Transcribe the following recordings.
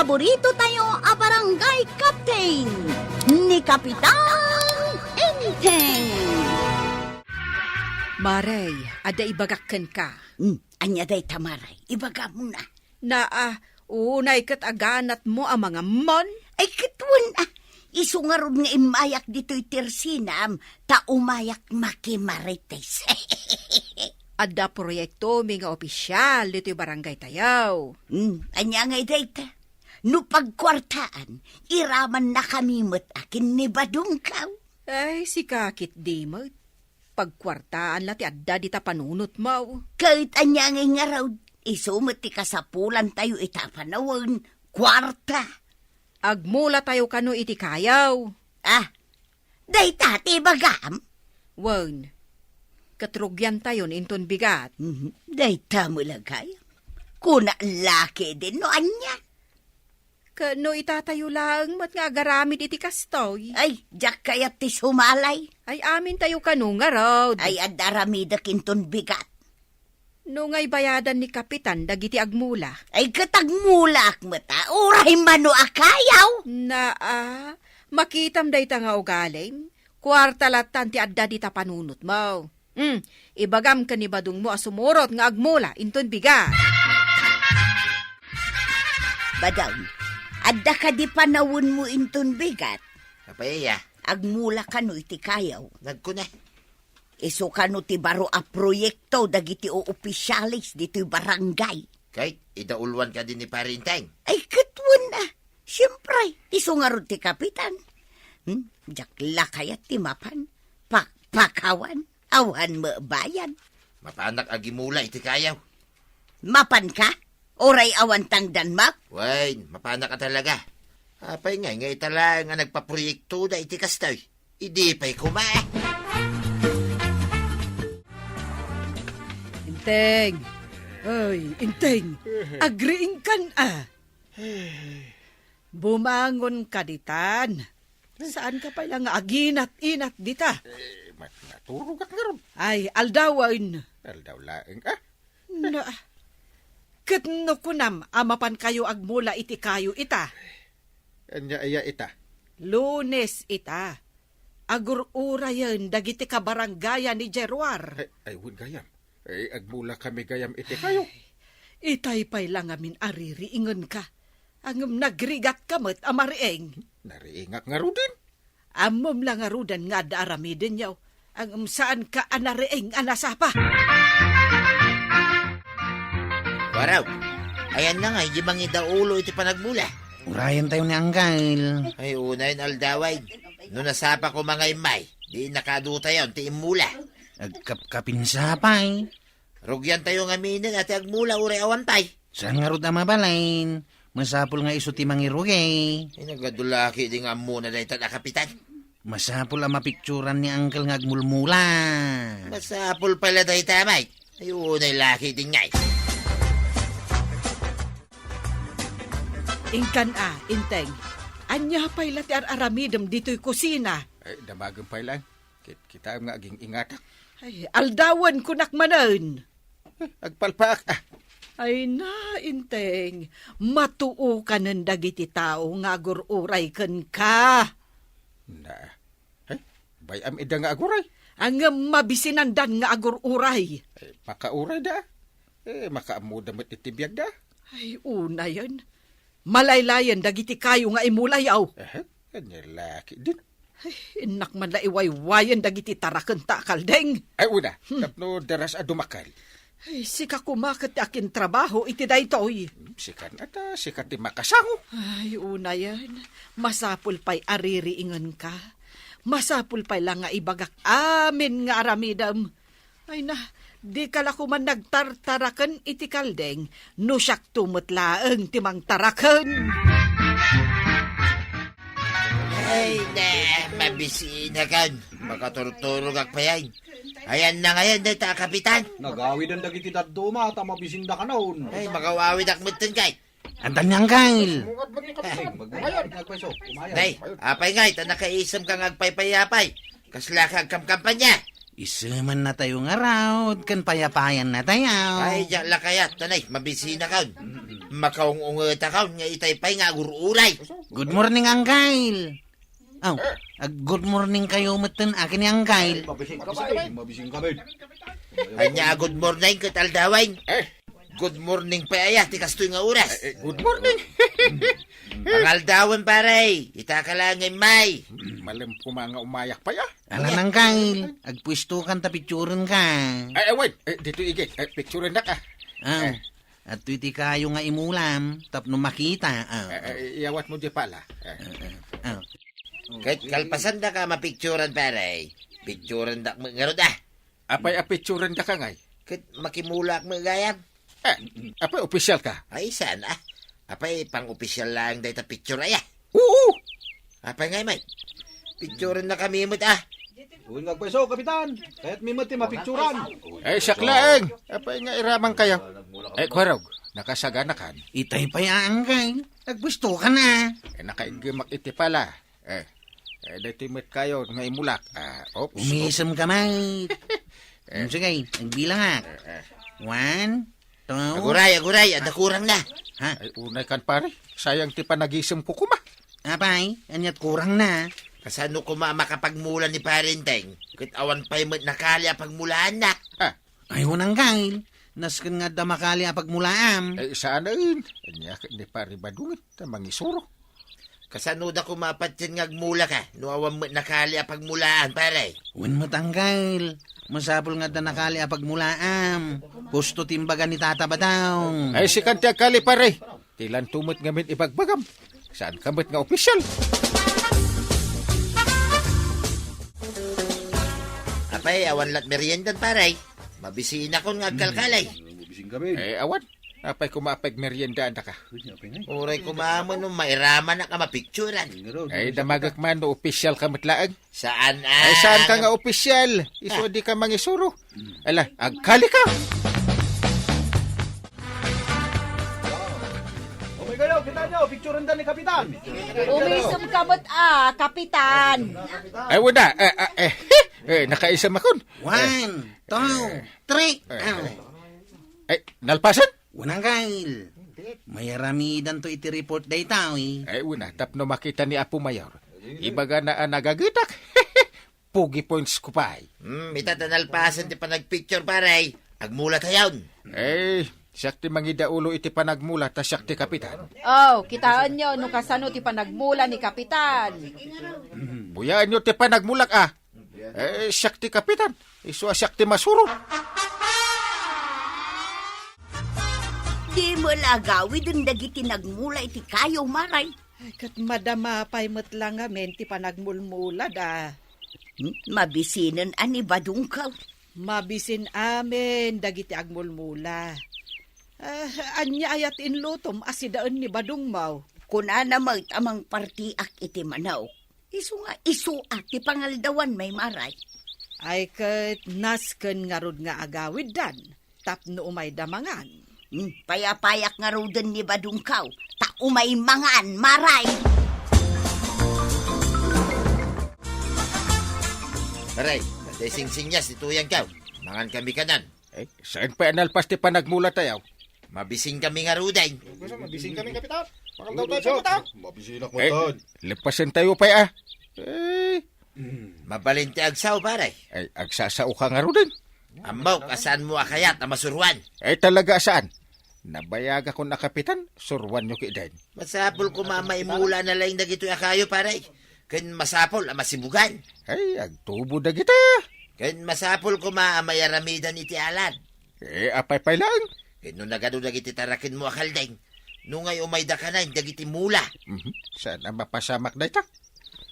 paborito tayo a barangay captain ni Kapitan Enteng. Maray, ada ibagakken ka. Anya day tamaray, ibaga mo na. Unay kat aganat mo ang mga mon? Ay katwan isungarod nga imayak dito'y tersinam, ta umayak makimarites. Ada proyekto mga opisyal dito'y barangay tayaw. Anya ngay dayta. No pagkwartaan, iraman na kami mo't akin ni Badungkaw. Ay, si kakit di mo. Pagkwartaan lati adda di ta panunot mo. Kahit anya ngay nga raw, isumati ka sa pulan tayo itapanawan, kwarta. Agmula tayo kano iti kayaw. Dayta ti bagam. Wan, katrugyan tayo inton bigat. Dayta mo lagay. Kuna laki din no anya. Kano itatayo lang mat nga agaramid iti kastoy. Ay, jak kayat ti sumalay. Ay amin tayo kano nga raw. Ay adaramida kinton bigat. No nga'y bayadan ni Kapitan dagiti agmula. Ay katagmulak mata, uray mano akayaw. Makitam day ta nga ugalim. Kwarta latan ti adda di ta panunot mo. Ibagam ka ni Badung mo asumurot nga agmula inton bigat. Badang, adda ka di panawon mo inton bigat. Apaya, Agmula ka no iti kayaw. nagkuna. Iso ka no ti baro a proyekto dagiti o opisyalis dito'y barangay. Kahit idaulwan ka din ni Parinteng. Ay katwan na. Siyempre, iso nga ron ti Kapitan. Jakla kayat ti mapan. Pakawan, awan mo bayan. Mapanak agimula iti kayaw. Mapan ka? Oray awan tang danmak? Wain, mapanak ka talaga. Apay nga itala nga nagpaproyekto da iti kastoy. Idi pa'y kuma. Inteng. Ay, Inteng. Agriing kan Bumangon ka ditan. Saan ka pa lang aginat-inat dita? Naturog at nga ron. Ay, aldawan. Aldaw laeng Katno kunam, amapan kayo agmula iti kayo ita. Anya aya ita. Lunes ita. Agur-ura yan, dagiti kabarangaya ni Jeruar. Ay wun gayam. Ay agmula kami gayam iti kayo. Itay pa'y lang amin aririingon ka. Ang nagrigat kamot amarieng. Nariingak nga ro din. Amom lang arudan nga daaramidin yaw. Ang saan ka anarieng anasapa. Waraw, ayan na nga, hindi bang idaulo iti panagmula. Urayan tayo ni Anggal. Ay, unayin aldaway. No nasapa ko mga imay, di nakaduta yon, ti imula. Agkapkapinsapay. Rugyan tayo nga minin at agmula uray awantay. Saan nga ro na mabalain? Masapul nga iso ti mangirugay. Ay, nagadulaki di nga muna na ito na Kapitan. Masapul ang mapikturan ni Anggal nga agmulmula. Masapul pala tayo tamay. Ay, unay laki din nga. Ingkan Inteng. Anya pa'y lati aramidam dito'y kusina. Ay damagang pa lang. Kita nga aging ingatak. Ay, aldawan kunak manan. Agpalpaak Ay na, Inteng. Matuo ka ng dagiti tao nga agur-uray kan ka. Na. Ay, bayam ida nga aguray. Ang mabisinandan nga agur-uray. Ay, makauray da. Makaamudamot itibiyag da. Ay, una yan. Malaylayan dagiti kayo nga imulayaw. Kanya laki din. Ay, inak man la iwaywayan dagiti tarakan takaldeng. Ay, una. Tapno daras adumakal. Ay, sika kumakat akin trabaho iti daytoy. Sikat ata, sikat di makasango. Ay, una yan. Masapul pa'y aririingan ka. Masapul pa'y lang nga ibagak amin nga aramidam. Ay na, di kala ko man nagtartarakan iti kaldeng, no siyak tumutlaang timang tarakan. Ay, na, mabisina kan. Makaturturog ak pa yan. Ayan na ngayon, dito Kapitan. Nagawid ang dagiti daduma at mabisinda ka noon. Ay, makawawid ak mutin kay. Antan ni Anggal. Magbayad, nagpweso. Nay, apay nga, ito nakaisam kang agpay-payapay. Kasla kang kamkampanya. Isuman na tayo nga raw, kan payapayan na tayo. Ay, diyak lakayat, tanay, mabisina kaon. Makaungungeta kaon, nga itay-pay nga guruulay. Good morning, Angkail. Oh, good morning kayo matan akin ni Angkail. Mabising kami. Anya, good morning, kataldawain. Good morning pa aya, tikas to'y nga oras. Good morning. Pangaldawan pare, itakalangay may. Malam ko mga umayak pa ya. Alan Angkail, agpwisto kan tapicturan ka. Wait. Dito igi. Picture na ka. Oh, at tuiti kayo nga imulam, tapno makita. Oh. Iyawat mo di pala. Oh. Kahit kalpasan na ka mapicturan pare. Picturan dak mga dah. Apay picture na ka ngay. Kahit makimulak mga gayam. Apay official ka. Ay, saan Apay, pang-opisyal lang dahil ta picture aya. Oo. Apay ngay may. Picturan na kami mo Uwing nagpweso, kapitan. Kahit may mati mapicturan. Saklaeng. Apay nga iramang kayo. Kwarog. Nakasagana kan. Itay pa ya Angkail, agpwisto ka na. Nakaigimak iti pala. Dito imit kayo nga imulak. Oops. Umisam ka, mate. Sige, nagbilang ha. 1, 2... Aguray, ada kurang na. Ha? Ay, unay kan pare. Sayang ti panagisem ko kuma. Apay, anyat kurang na. Kasano ko makapagmula ni parenteng. Kahit awan pa'y nakali pagmulaan na. Ay, unang Angkail. Naskan nga damakali apagmulaam. Saan na yun? Anya ni pare badungit. Tamang isuro. Kasano da ko mapatsin ngagmula ka. No awan nakali pagmulaan pare. Wan mo Angkail. Masapol nga danakali apagmulaam. Gusto timbagan ni Tata Badong. Ay, si kanti akali pare. Tilan tumot ngamin ibagbagam. Saan kamit nga opisyal? Apay, awan lat meriendan pare. Mabisina ko ngagkalkalay. Mabising kami. Awan. Apay kumapag merienda na ka. Uray kumamon nung mairaman na ka mapicturan. Ay, damagak man no opisyal kamit laang. Saan Ay, saan ka nga opisyal? Iso di ka mangisuro. Ala, agkali ka. Okay kayo, kita nyo. Picturan dan ni kapitan. Umisam ka mo't kapitan. Ay, wala. Nakaisam akon. 1, 2, 3. Ay, nalpasan? Unang Angkail. May aramidan to iti report day tao eh. Ay, una, tapno makita ni Apo Mayor. Ibaga na nagagitak. Pugi points ko pa ay. Itatanalpasan ti panagpicture pare. Agmula tayon. Ay, sakti mangida ulo iti panagmula ta sakti kapitan. Oh, kitaan nyo nung kasano ti panagmula ni kapitan. Buyaan nyo ti panagmulak sakti kapitan. Iso sakti masuro. Di mo lagawi dun dagiti nagmula iti kayo maray. Ay, kat madama pa'y matlang amen ti panagmulmula da. Mabisinan ani badung ka. Mabisin amen dagiti agmulmula. Anya ayat inlutom asidaan ni badung maw. Kunana magtamang partiak iti manaw. Isu at ti pangaldawan may maray. Ay kat nasken nga rod nga agawid dan. Tapno umay damangan. Payapayak nga roden ni badungkaw, ta umay mangan, maray. Pare, natay sing-singnyas ituyang kaw. Mangan kami kanan. Ay, saan pa nalpas ti panagmula tayo? Mabising kami nga ruday. Mabising kami, kapitan. Pakam daw tayo, kapitan. Mabising ako, kapitan. Lepasan tayo pa Mabalinti agsaw pare. Ay, agsasao ka nga rin. Amaw, kasaan mo akayat na masuruan. Ay, talaga saan? Nabayag ako na kapitan, surwan nyo kidain. Masapol ko mamaimula na lang dagito akayo pare. Ken masapol masibugan. Ay, agtubo na kita. Ken masapol ko maamayaramidan iti alan. Apay-pay lang. Ken no nagado dagiti tarakin mo akaldeng. No ngay umayda ka na dagiti mula. Saan ang mapasamak na ita?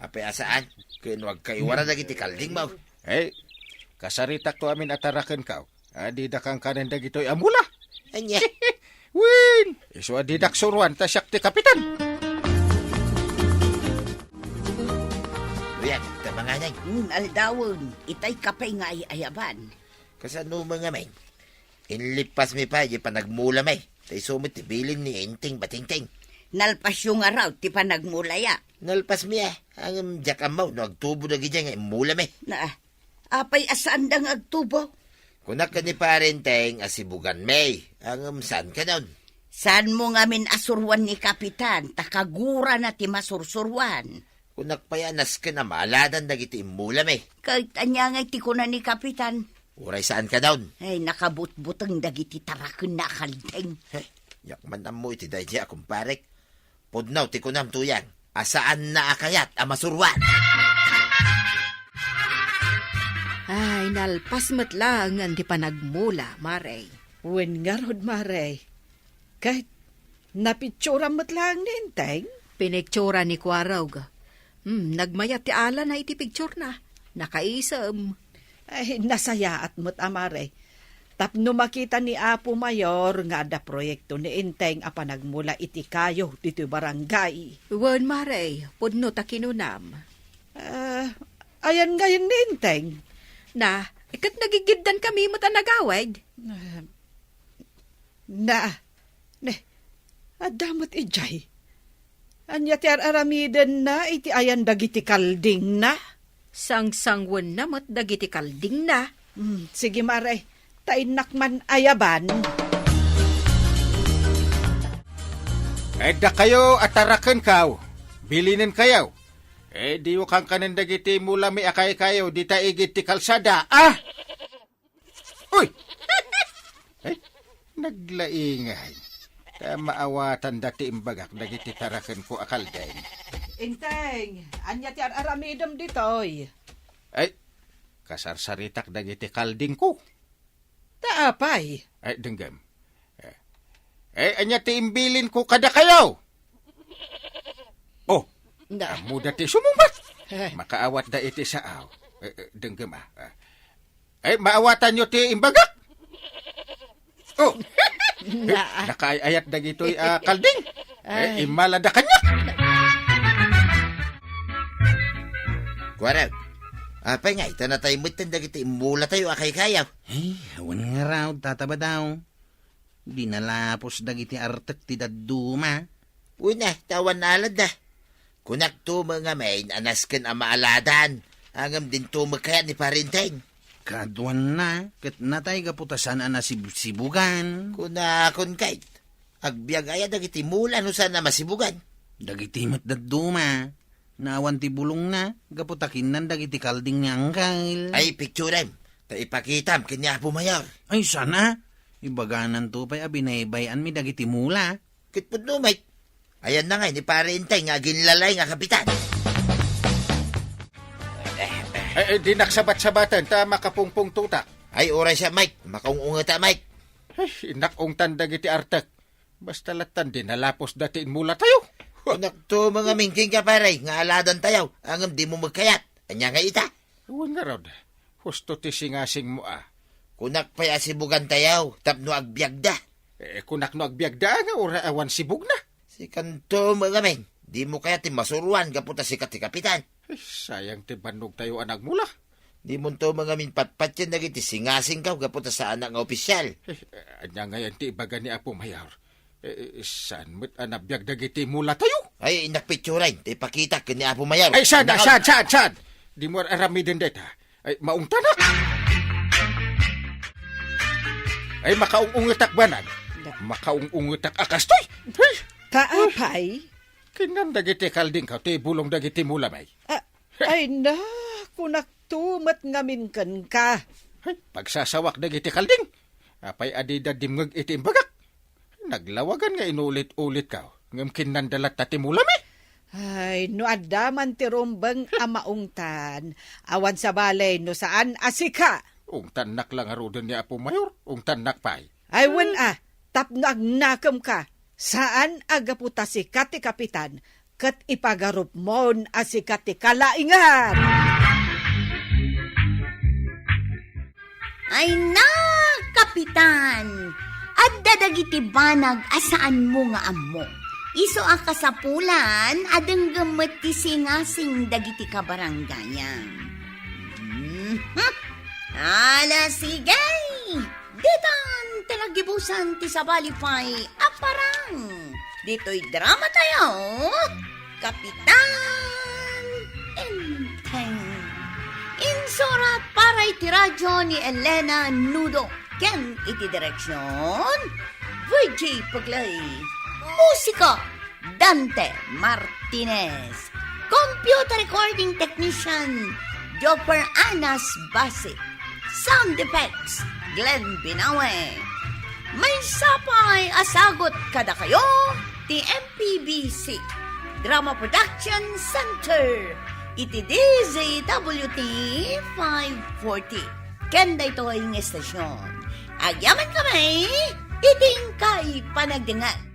Apay asaan? Ken wag kaiwara dagiti kalding mo. Ay, kasaritak to amin atarakan ka. Adi dakang kanan dagito'y amula. Anya. Win! Iso adidak surwan, tasyak ti kapitan. Uyan, tamanganay. Aldawon, itay kapay nga ayaban. Kasano mga may? Inlipas mi pa, yung panagmula may. Tay sumit tibilin ni Enting Batingting. Nalpas yung araw, ti panagmulaya. Nalpas mi ang jakamaw, no agtubo na gidya nga mula may. Na, Apay asaan dang agtubo? Kunak ka ni parenteng asibugan may. Ang saan ka nun? Saan mo ngamin asurwan ni Kapitan? Takagura na ti masursurwan. Kunak payanas ka na maaladan dagiti imula may. Kahit anya nga ti ko na ni Kapitan. Uray saan ka nun? Ay, nakabutbutang dagiti tarakon na kaldeng. Yakman na mo iti dahi akong parek. Pudnaw ti kunam tuyang. Asaan na akayat amasurwan? Ay, nalpas mo't lang ang di pa nagmula, Maray. Wen nga rod, Maray. Kahit napitsura mo't lang ninteng. Piniktsura ni Kuaraw. Nagmayat ti ala na iti picture na. Nakaisam. Ay, nasayaat mo't, Maray. Tapno makita ni Apo Mayor nga da proyekto ni Inteng a panagmula iti kayo dito barangay. Wan, Maray, pudno ta kinunam. Ayan ngayon ni Inteng. Na, ikat nagigiddan kami mo ta nagawid. Adamot ijay. Anya ti aramiden na iti ayan dagiti kalding na. Sang-sangwan na mo't dagiti kalding na. Sige, Maray. Tainak man ayaban. Da kayo atarakan kaw. Bilinin kayaw. Diyo kang kanan dagiti mula mi akay kayo. Di ta igit ti kalsada. Uy! Naglaingay. Maawatan dati imbagak dagiti tarakan ko akalday. Inteng, anya ti aramidem ditoy. Kasarsaritak dagiti kalding ko. Taapay. Denggam. Anya ti imbilin ko kada kayo. Muda ti sumumat. Makaawat da iti saaw. Denggam maawatan nyo ti imbagak. Nakaayat da gito'y kalding. Imalada kanya. Kuwarag. Apay nga, ito na tayo mutan dagiti imula tayo akay kayaw. Awan nga raw, tatabadaw. Di nalapos dagiti artek ti daduma. Una, tawan na alad na. Kunak to mga main, anasken ang maaladan. Angam din to magkaya ni parinteng. Kaduan na, kat natay kaputasan na sibugan. Kunakon kahit. Agbiag aya dagiti mula no sana masibugan. Dagiti mat daduma. Naawan ti bulong na, gaputakin nan dagiti kalding ni Angkal. Ay, pictureem. Ta ipakitam, kanya po mayor. Ay, sana. Ibaganan to pa'y abinaybayan mi dagiti mula. Kitpud no, mate. Ayan na nga, ni parinteng nga ginlalay nga kapitan. Di naksabat-sabatan ta makapungpung tutak. Ay, oras siya, Mike. Makaungunga ta, Mike. Inakong tanda giti artek. Basta latan din nalapos dati mula tayo. Kunak to mga mingking ka paray, nga aladan tayo. Angam di mo magkayat. Anya nga ita. Huwag nga raw. Husto ti singasing mo Kunak pa asibugan tayo, tapno agbiag da. Kunak no agbiagda nga ora awan sibug na. Si kanto mga men, di mo kaya ti masuruan kaputa si kapitan. Sayang ti banog tayo anag mula. Di mo to mga min patpat yan nagiti singasing ka kaputa sa anak nga opisyal. Anya ngayon ti ibaga ni Apo Mayor. Saan mo't anabiyag dagiti mula tayo? Ay, inakpitsurain, ti pakita kani Apo Mayor. Ay, saan? Di mo aramidin deta. Ay, maung tanak. Ay, makaungungitak banan. Makaungungitak akastoy. Kaapay? Kinan dagiti kalding ka, ti bulong dagiti mula may. Ay na, kunak tumat ngamin kan ka. Ay, pagsasawak dagiti kalding. Apay adida dimngag iti imbagak. Naglawagan nga inulit-ulit ka. Ngam kinandalat tati mula may. Ay, no adaman ti rumbang amaungtan. Awan sa balay no saan asika. Tanak lang arudan ni Apo Mayor. Tanak pay. Ay, wan tapno agnakam ka. Saan agaputa si kati kapitan kat ipagarup mon si kati kalaingan. Ay na, Kapitan! At dadagiti banag asaan mo nga amo. Iso ang kasapulan, adeng gamit ti singasing dagiti kabaranggayan. Ala, sige! Ditan, talagibusan ti sabalipay, aparang. Dito'y drama tayo, Kapitan Inteng. Nagsurat para iti radyo ni Elena Nudo. Ken iti direksyon, VJ Paglay. Musika, Dante Martinez. Computer recording technician, Jopper Anas Basit. Sound effects, Glenn Binawe. May sapay asagot kada kayo, ti MPBC. Drama Production Center. Iti DZWT 540. Kenda ito ang estasyon. Agyaman kami, iting kay panagdingan.